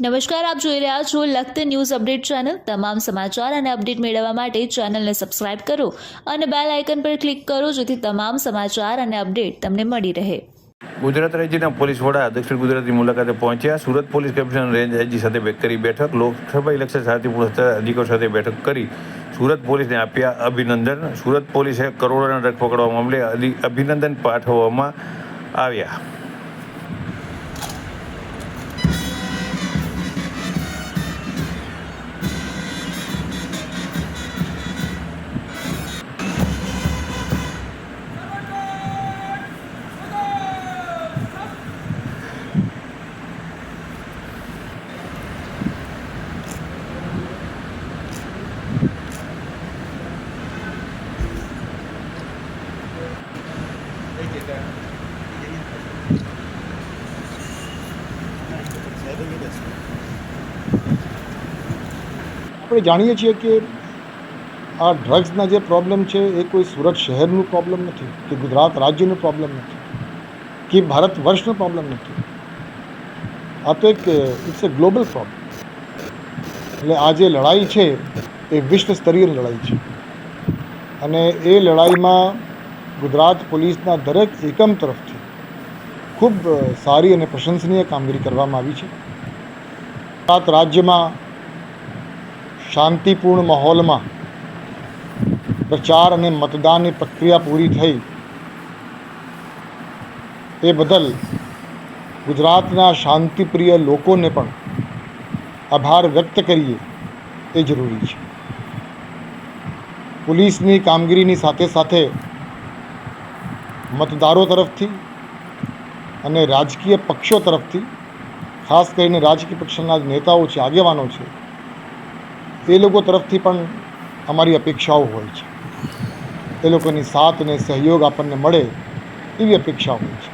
નમસ્કાર, આપ જોઈ રહ્યા છો લખત ન્યૂઝ અપડેટ ચેનલ। તમામ સમાચાર અને અપડેટ મેળવવા માટે ચેનલને સબસ્ક્રાઇબ કરો અને બેલ આઇકન પર ક્લિક કરો જેથી તમામ સમાચાર અને અપડેટ તમને મળી રહે। ગુજરાત રાજ્યના પોલીસ વડા દક્ષિણ ગુજરાતની મુલાકાતે પહોંચ્યા। Surat police commissioner range IG સાથે કરી બેઠક। લોકસભા ઇલેક્શન શાંતિપૂર્ણ અધિકારીઓ સાથે બેઠક કરી સુરત પોલીસને આપ્યા અભિનંદન। સુરત પોલીસે કરોડોના ડ્રગ પકડવા મામલે અભિનંદન પાઠવવામાં આવ્યા। આપણે જાણીએ છીએ કે આ ડ્રગ્સના જે પ્રોબ્લેમ છે એ કોઈ સુરત શહેરનું પ્રોબ્લેમ નથી કે ગુજરાત રાજ્યનું પ્રોબ્લેમ નથી કે ભારત વર્ષનો પ્રોબ્લેમ નથી। આ તો ઇટ્સ એ ગ્લોબલ પ્રોબ્લેમ। એટલે આ જે લડાઈ છે એ વિશ્વ સ્તરીય લડાઈ છે અને એ લડાઈમાં ગુજરાત પોલીસના દરેક એકમ તરફથી ખૂબ સારી અને પ્રશંસનીય કામગીરી કરવામાં આવી છે। ગુજરાત રાજ્યમાં શાંતિપૂર્ણ માહોલમાં પ્રચાર અને મતદાનની પ્રક્રિયા પૂરી થઈ એ બદલ ગુજરાતના શાંતિપ્રિય લોકોને પણ આભાર વ્યક્ત કરીએ એ જરૂરી છે। પોલીસની કામગીરીની સાથે સાથે મતદારો તરફથી અને રાજકીય પક્ષો તરફથી, ખાસ કરીને રાજકીય પક્ષના નેતાઓ છે, આગેવાનો છે, એ લોકો તરફથી પણ અમારી અપેક્ષાઓ હોય છે। એ લોકોની સાથ અને સહયોગ આપણને મળે એવી અપેક્ષા હોય છે।